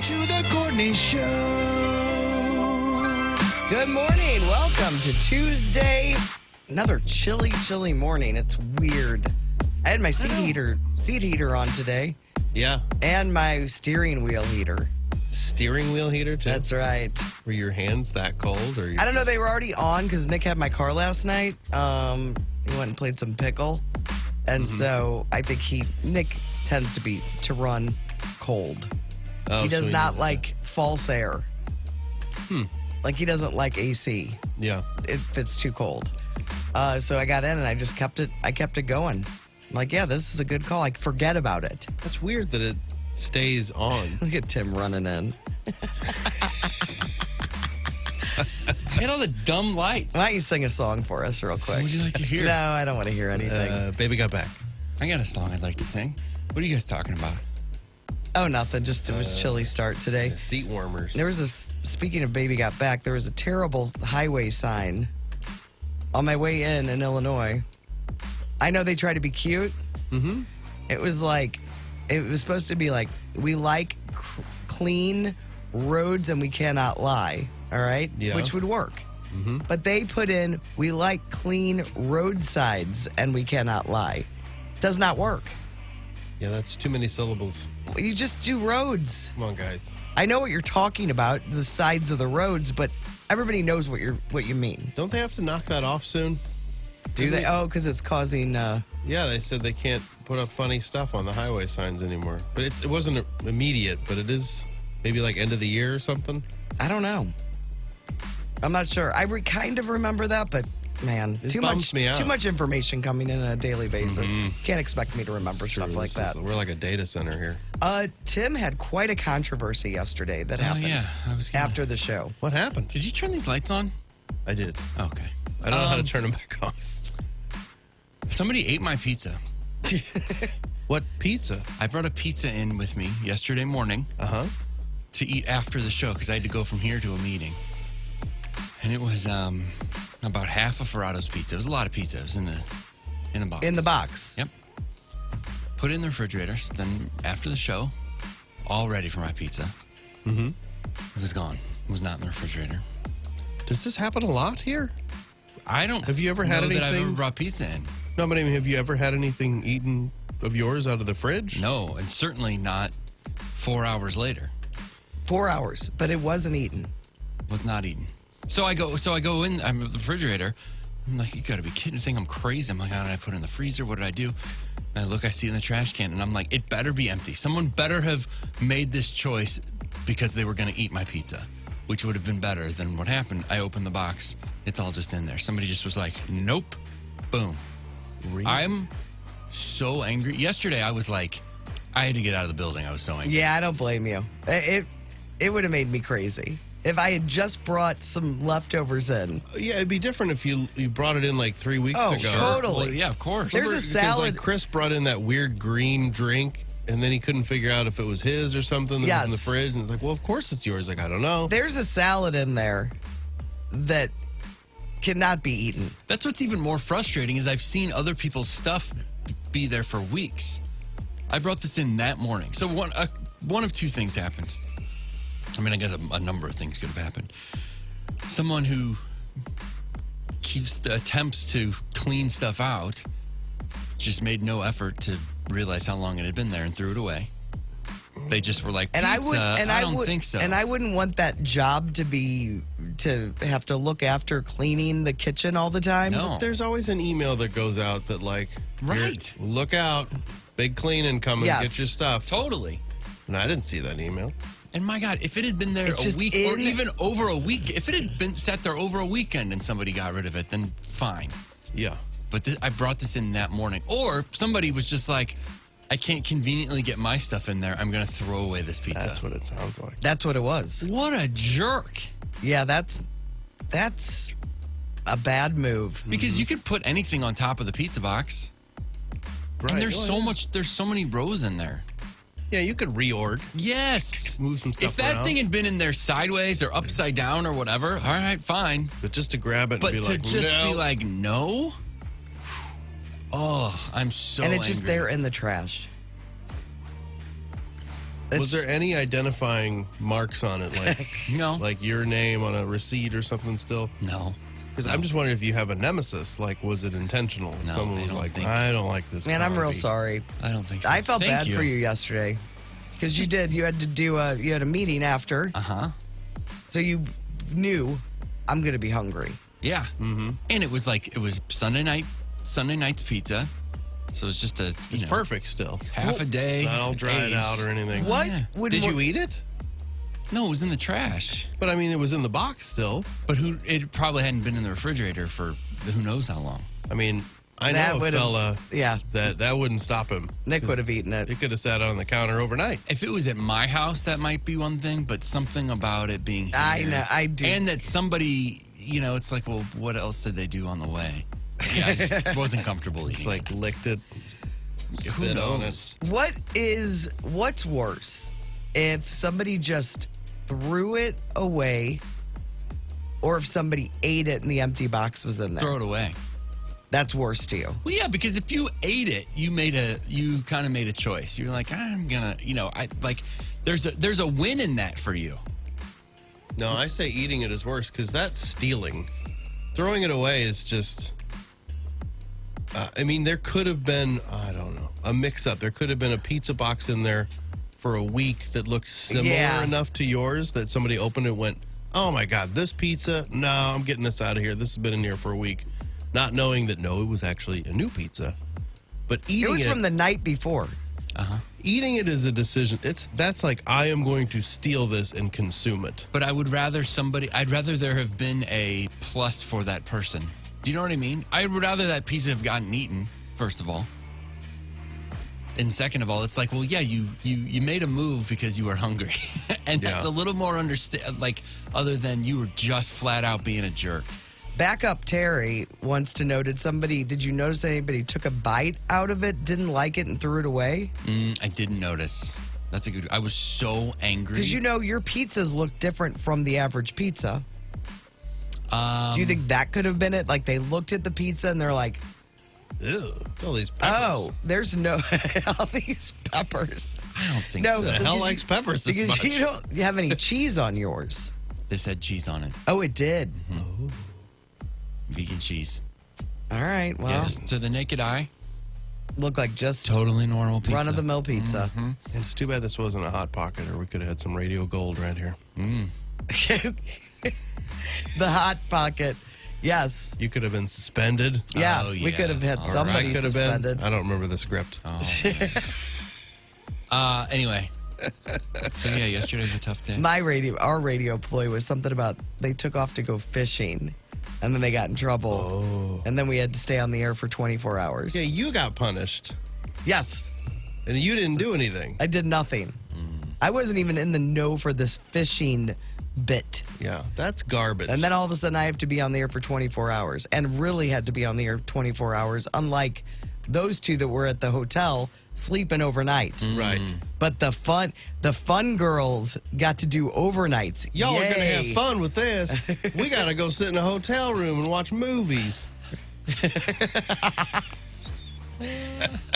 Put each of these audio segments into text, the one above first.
to the Courtney Show. Good morning. Welcome to Tuesday. Another chilly morning. It's weird. I had my seat heater on today. Yeah. And my steering wheel heater. Steering wheel heater, too? That's right. Were your hands that cold? Or I don't know. They were already on because Nick had my car last night. He went and played some pickle. And so I think Nick tends to run cold. Oh, he does so not like false air. Like he doesn't like AC. Yeah. If it's too cold. So I got in and I just kept it going. I'm like, yeah, this is a good call. I forget about it. That's weird that it stays on. Look at Tim running in. Hit all the dumb lights. Why don't you sing a song for us real quick? What would you like to hear? No, I don't want to hear anything. Baby got back. I got a song I'd like to sing. What are you guys talking about? Oh, nothing. Just it was chilly start today. Seat warmers. There was speaking of baby got back, there was a terrible highway sign on my way in Illinois. I know they try to be cute. Mm-hmm. It was supposed to be like, we like clean roads and we cannot lie. All right? Yeah. Which would work. Mm-hmm. But they put in, we like clean roadsides and we cannot lie. Does not work. Yeah, that's too many syllables. You just do roads. Come on, guys. I know what you're talking about, the sides of the roads, but everybody knows what you mean. Don't they have to knock that off soon? Do they? Oh, because it's causing... Yeah, they said they can't put up funny stuff on the highway signs anymore. But it wasn't immediate, but it is maybe like end of the year or something. I don't know. I'm not sure. I kind of remember that, but man, It too bums me out. much information coming in on a daily basis. Can't expect me to remember stuff like that. We're like a data center here. Tim had quite a controversy yesterday that happened yeah. after the show. What happened? Did you turn these lights on? I did. Okay. I don't know how to turn them back off. Somebody ate my pizza. What pizza? I brought a pizza in with me yesterday morning Uh-huh. to eat after the show because I had to go from here to a meeting. And it was about half of Ferrato's pizza. It was a lot of pizza. It was in the box. In the box. Yep. Put it in the refrigerator. Then after the show, all ready for my pizza. Mm-hmm. It was gone. It was not in the refrigerator. Does this happen a lot here? I don't. Have you ever had know that I've anything- ever brought pizza in? No, but I mean, have you ever had anything eaten of yours out of the fridge? No, and certainly not 4 hours later. 4 hours, but it wasn't eaten. Was not eaten. So I go in. I'm at the refrigerator. I'm like, you got to be kidding! I think I'm crazy. I'm like, how did I put it in the freezer? What did I do? And I look, I see it in the trash can, and I'm like, it better be empty. Someone better have made this choice because they were going to eat my pizza, which would have been better than what happened. I opened the box. It's all just in there. Somebody just was like, nope. Boom. Really? I'm so angry. Yesterday, I was like, I had to get out of the building. I was so angry. Yeah, I don't blame you. It would have made me crazy if I had just brought some leftovers in. Yeah, it'd be different if you brought it in like 3 weeks ago. Totally. Well, yeah, of course. There's a Because, salad. Like Chris brought in that weird green drink, and then he couldn't figure out if it was his or something that was in the Yes. fridge. And it's like, well, of course it's yours. Like, I don't know. There's a salad in there that cannot be eaten. That's what's even more frustrating is I've seen other people's stuff be there for weeks. I brought this in that morning. So one of two things happened. I mean, I guess a number of things could have happened. Someone who attempts to clean stuff out just made no effort to realize how long it had been there and threw it away. They just were like, pizza, I don't think so. And I wouldn't want that job to have to look after cleaning the kitchen all the time. No. There's always an email that goes out that like, Right. "Here, look out, big cleaning coming, Yes. get your stuff." Totally. And I didn't see that email. And my God, if it had been there It's a just week in- or even over a week, if it had been sat there over a weekend and somebody got rid of it, then fine. Yeah. But I brought this in that morning. Or somebody was just like, I can't conveniently get my stuff in there. I'm going to throw away this pizza. That's what it sounds like. That's what it was. What a jerk. Yeah, that's a bad move. Because you could put anything on top of the pizza box. Right. And there's Well, there's so many rows in there. Yeah, you could reorg, Yes. move some stuff If that around. thing had been in there sideways or upside down or whatever, all right, fine. But just to grab it and But be to like, just no. be like, no? Oh, I'm so and it's just angry. there in the trash. Was there any identifying marks on it, like No. like your name on a receipt or something still? No. Because I'm just wondering if you have a nemesis. Like, was it intentional? No, Someone I was don't like, think- I don't like this. Man, I'm real copy. sorry. I don't think so. I felt Thank bad for you yesterday because you did. You had to do you had a meeting after, Uh-huh. so you knew I'm going to be hungry. Yeah. Mm-hmm. And it was Sunday night's pizza. So it was just It's perfect still. half a day. Not all dried aged. out or anything. What Yeah. would Did you eat it? No, it was in the trash. But I mean, it was in the box still. But it probably hadn't been in the refrigerator for who knows how long. I mean, I That know a would've- fella Yeah, that wouldn't stop him. Nick would have eaten it. It could have sat on the counter overnight. If it was at my house, that might be one thing, but something about it being here. I know, I do. And that somebody, it's like, well, what else did they do on the way? Yeah, I just wasn't comfortable eating. Like licked it. who spit on knows? What's worse, if somebody just threw it away, or if somebody ate it and the empty box was in there? Throw it away. That's worse to you. Well, yeah, because if you ate it, you kind of made a choice. You're like, I'm gonna, there's a win in that for you. No, I say eating it is worse because that's stealing. Throwing it away is just. I mean, there could have been, I don't know, a mix-up. There could have been a pizza box in there for a week that looked similar Yeah. enough to yours that somebody opened it and went, oh my God, this pizza? No, I'm getting this out of here. This has been in here for a week. Not knowing that, no, it was actually a new pizza. But eating It was from the night before. eating it is a decision. That's like, I am going to steal this and consume it. But I'd rather there have been a plus for that person. Do you know what I mean? I'd rather that pizza have gotten eaten, first of all. And second of all, it's like, well, yeah, you made a move because you were hungry. And that's Yeah. a little more other than you were just flat out being a jerk. Backup Terry wants to know, did you notice anybody took a bite out of it, didn't like it, and threw it away? I didn't notice. I was so angry. Because your pizzas look different from the average pizza. Do you think that could have been it? Like they looked at the pizza and they're like, Ew, all these peppers. oh, there's no, all these peppers. I don't think No, so. The hell because likes peppers this Because much? you don't have any cheese on yours. This had cheese on it. Oh, it did. Vegan cheese. All right. Well, Yeah, to the naked eye, look like just totally normal pizza. run-of-the-mill pizza. It's too bad this wasn't a Hot Pocket, or we could have had some radio gold right here. The Hot Pocket. Yes. You could have been suspended. Yeah, Oh, we yeah. could have had All somebody I could have suspended. been. I don't remember the script. Oh. Anyway. So yeah, yesterday was a tough day. Our radio ploy was something about they took off to go fishing, and then they got in trouble, and then we had to stay on the air for 24 hours. Yeah, you got punished, Yes, and you didn't do anything. I did nothing. I wasn't even in the know for this fishing bit. Yeah, that's garbage. And then all of a sudden I have to be on the air for 24 hours and really had to be on the air 24 hours, unlike those two that were at the hotel sleeping overnight. Right. But the fun girls got to do overnights. Y'all are going to have Yay. fun with this. We got to go sit in a hotel room and watch movies.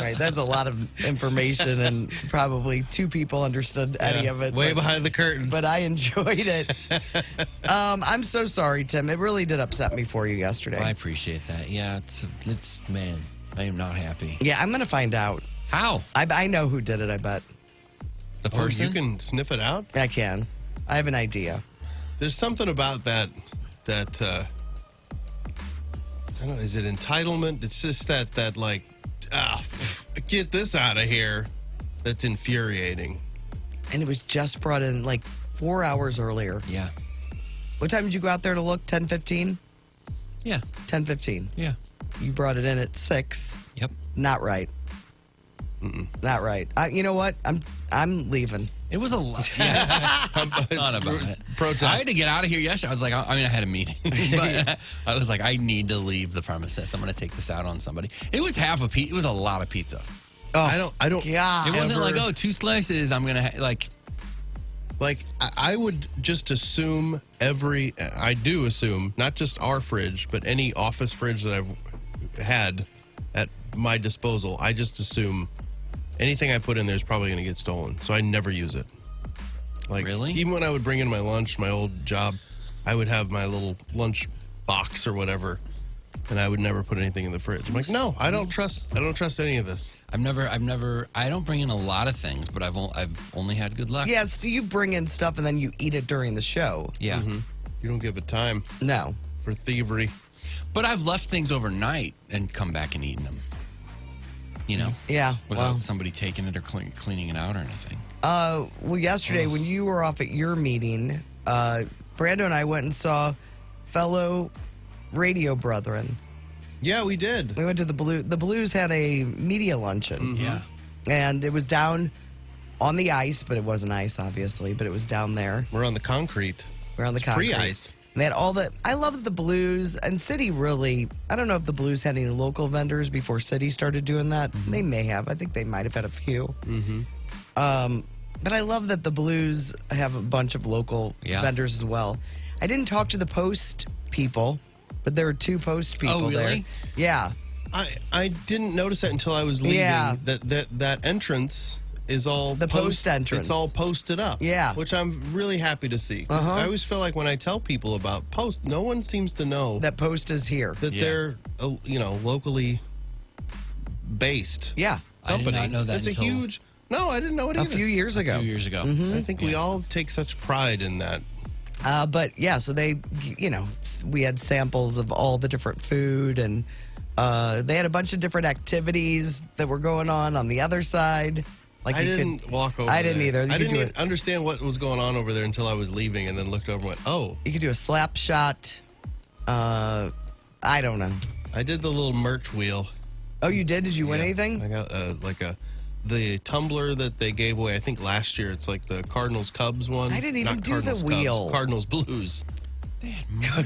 Right, that's a lot of information, and probably two people understood any Yeah, of it. Way but, behind the curtain. but I enjoyed it. I'm so sorry, Tim. It really did upset me for you yesterday. Well, I appreciate that. Yeah, it's man, I am not happy. Yeah, I'm going to find out. How? I know who did it, I bet. The Oh, person? you can sniff it out? I can. I have an idea. There's something about that I don't know, is it entitlement? It's just that like, get this out of here. That's infuriating. And it was just brought in like 4 hours earlier. Yeah. What time did you go out there to look? 10:15? Yeah. 10:15. Yeah. You brought it in at 6. Yep. Not right. Not right. You know what? I'm leaving. It was a lot. Yeah. Thought about it. Protest. I had to get out of here yesterday. I was like, I had a meeting, but I was like, I need to leave the premises. I'm going to take this out on somebody. It was it was a lot of pizza. Oh, I don't. God. It wasn't ever- like, 2 slices. I'm going to Like, I would just assume I do assume, not just our fridge, but any office fridge that I've had at my disposal, I just assume anything I put in there is probably going to get stolen. So I never use it. Like, Really? Even when I would bring in my lunch, my old job, I would have my little lunch box or whatever, and I would never put anything in the fridge. I'm like, no, I don't trust any of this. I don't bring in a lot of things, but I've only had good luck. Yeah, so you bring in stuff and then you eat it during the show. Yeah. You don't give it time No. for thievery. But I've left things overnight and come back and eaten them. You know? Yeah. Without somebody taking it or cleaning it out or anything. Well, yesterday when you were off at your meeting, Brando and I went and saw fellow radio brethren. Yeah, we did. We went to the Blues. The Blues had a media luncheon. Yeah. And it was down on the ice, but it wasn't ice, obviously, but it was down there. We're on the concrete. We're on the It's concrete. pre-ice. And they had all the. I love the Blues and City really. I don't know if the Blues had any local vendors before City started doing that. They may have. I think they might have had a few. But I love that the Blues have a bunch of local vendors as well. I didn't talk to the Post people, but there were 2 Post people there. really? Yeah. I didn't notice that until I was leaving. Yeah. That entrance is all The post entrance. It's all posted up. Yeah. Which I'm really happy to see. 'Cause I always feel like when I tell people about Post, no one seems to know That Post is here. that they're locally based. Yeah. I did Company. not know that It's until a huge. No, I didn't know it A either. few years a ago. few years ago. I think we all take such pride in that. But yeah, so they, we had samples of all the different food, and they had a bunch of different activities that were going on the other side. Like I didn't walk over. I didn't there. either. You I could didn't do even understand what was going on over there until I was leaving, and then looked over and went, "Oh, You could do a slap shot. I don't know. I did the little merch wheel." Oh, you did? Did you win Yeah. anything? I got the tumbler that they gave away. I think last year. It's like the Cardinals Cubs one. I didn't even Not do the Cardinals wheel. Cubs, Cardinals Blues.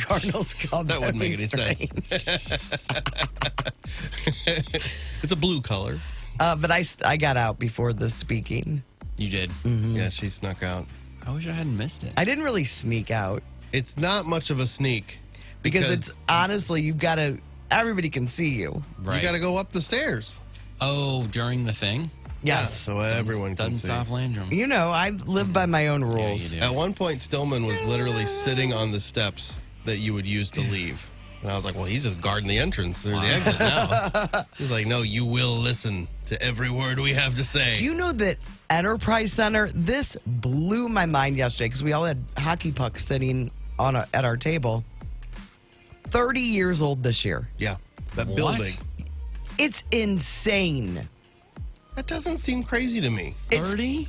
Cardinals Cup. That wouldn't make any sense. It's a blue color. But I got out before the speaking. You did. Yeah, she snuck out. I wish I hadn't missed it. I didn't really sneak out It's not much of a sneak because it's honestly, you've got to, everybody can see you. Right. you got to go up the stairs. Oh, during the thing? Yeah, Yes. so everyone can Doesn't see. stop Landrum. You know, I live by my own rules. Yeah, you At one point, Stillman was literally sitting on the steps that you would use to leave. And I was like, well, he's just guarding the entrance or the exit now. He's like, no, you will listen to every word we have to say. Do you know that Enterprise Center, this blew my mind yesterday because we all had hockey pucks sitting at our table. 30 years old this year. Yeah, that What? building. It's insane. That doesn't seem crazy to me. 30?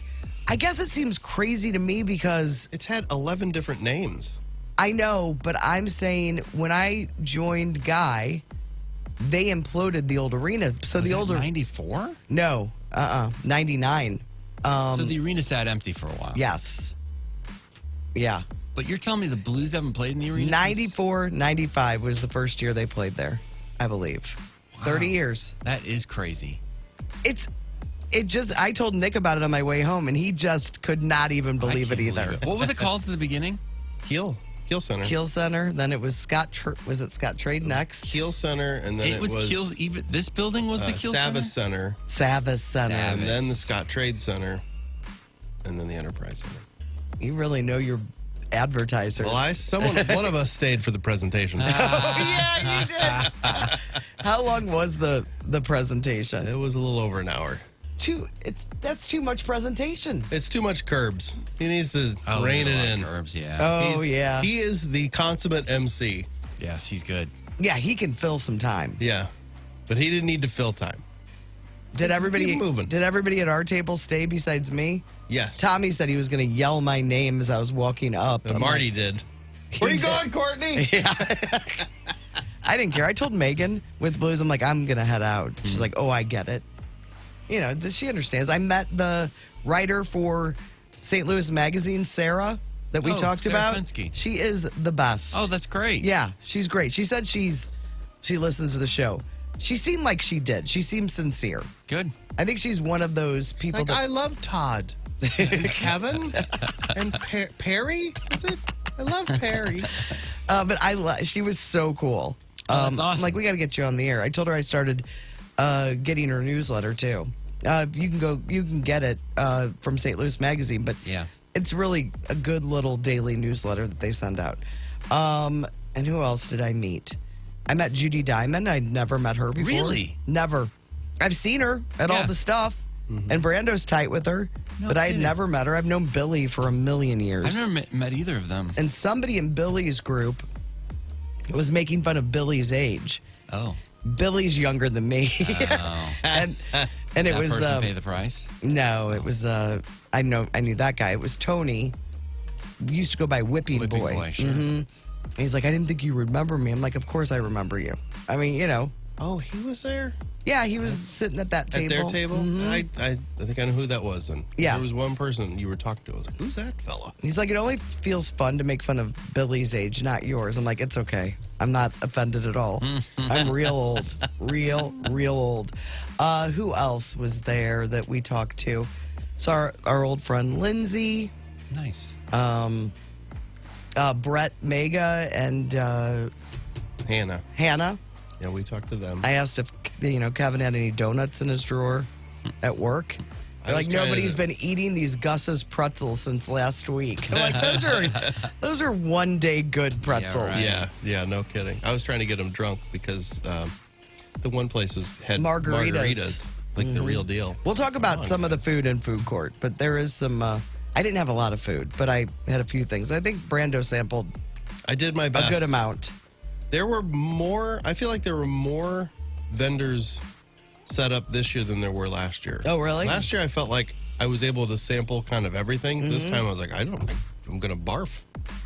I guess it seems crazy to me because It's had 11 different names. I know, but I'm saying when I joined Guy, they imploded the old arena. So Was the that older 94? no, 99. So the arena sat empty for a while. Yes. Yeah. But you're telling me the Blues haven't played in the arena? 94, 95 was the first year they played there, I believe. 30 years. That is crazy. I told Nick about it on my way home, and he just could not even believe I it can't either. believe it. What was it called to the beginning? Keel Center. Keel Center, then it was Scott Trade next? Keel Center, and then It was Keel's. Even this building was the Keel Savas Center? Center, Savas Center. Savas. and then the Scott Trade Center, and then the Enterprise Center. You really know your advertisers. Well, one of us stayed for the presentation. Oh, yeah, you did. How long was the presentation? It was a little over an hour. That's too much presentation. It's too much curbs. He needs to Oh, rein there's a it lot in. of Curbs, yeah. Oh, He's- yeah. He is the consummate MC. Yes, he's good. Yeah, he can fill some time. Yeah. But he didn't need to fill time. Did everybody keep moving. Did everybody at our table stay besides me? Yes. Tommy said he was going to yell my name as I was walking up. And I'm Marty like, did. Where you going, Courtney? I didn't care. I told Megan with Blues, I'm like, I'm going to head out. She's like, oh, I get it. You know, she understands. I met the writer for St. Louis Magazine, Sarah, that we Oh, talked Sarah about. Fensky. She is the best. Oh, that's great. Yeah, she's great. She said she listens to the show. She seemed like she did. She seemed sincere. Good. I think she's one of those people Like, that I love Todd. And Kevin? And Perry? Is it? I love Perry. but she was so cool. Oh, that's I'm awesome. like, we got to get you on the air. I told her I started getting her newsletter too. You can get it from St. Louis Magazine, but Yeah. it's really a good little daily newsletter that they send out. And who else did I meet? I met Judy Diamond. I'd never met her before. Really? Never. I've seen her at all Yeah. the stuff, and Brando's tight with her, No but I had kidding. never met her. I've known Billy for a million years. I've never met either of them. And somebody in Billy's group was making fun of Billy's age. Oh. Billy's younger than me. Oh. and it That was person pay the price? no, it was I knew that guy. It was Tony. He used to go by Whipping Whipping Boy. Boy, sure. And he's like, I didn't think you remember me. I'm like, of course I remember you. I mean, Oh, he was there yeah, he was sitting at that table. at their table. I think I know who that was. Then Yeah. there was one person you were talking to. I was like, who's that fella? He's like, it only feels fun to make fun of Billy's age, not yours. I'm like, it's okay. I'm not offended at all. I'm real old. Real old. Who else was there that we talked to? So our old friend Lindsay, Nice. Brett Mega, and Hannah. Hannah. Yeah, we talked to them. I asked if Kevin had any donuts in his drawer at work. They're was like, trying nobody's to- been eating these Gus's pretzels since last week. I'm like, those are one day good pretzels. right. Yeah, no kidding. I was trying to get him drunk because the one place had Margaritas. like the real deal. We'll talk about on, some of the food in food court, but there is some. I didn't have a lot of food, but I had a few things. I think Brando sampled I did my a best. good amount. There were more. I feel like there were more vendors set up this year than there were last year. Oh, really? Last year I felt like I was able to sample kind of everything. This time I was like, I'm gonna barf.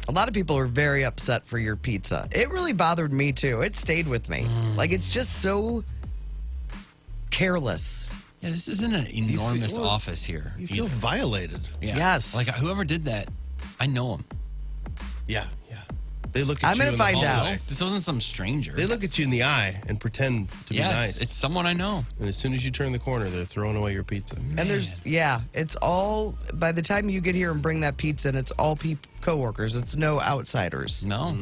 A lot of people are very upset for your pizza. It really bothered me too. It stayed with me. Like, it's just so careless. Yeah, this isn't an enormous well, office here. You feel either. violated. Yeah. Yes. Like whoever did that, I know him. Yeah. They look at I'm you gonna in the find out. hallway. This wasn't some stranger. They look at you in the eye and pretend to be yes, nice. it's someone I know. And as soon as you turn the corner, they're throwing away your pizza. And it's all, by the time you get here and bring that pizza in, it's all coworkers. It's no outsiders. No.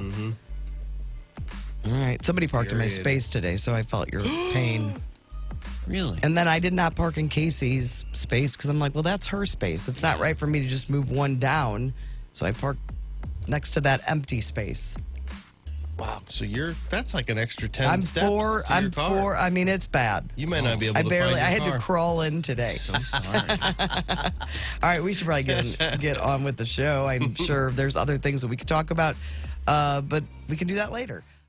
All right. Somebody parked in my Period. space today, so I felt your pain. Really? And then I did not park in Casey's space because I'm like, well, that's her space. It's not right for me to just move one down. So I parked next to that empty space. Wow. So that's like an extra 10 I'm steps four. to your I'm car. four. I mean, it's bad. You might not be able I to find your I had car. to crawl in today. So sorry. All right, we should probably get on with the show. I'm sure there's other things that we could talk about, but we can do that later.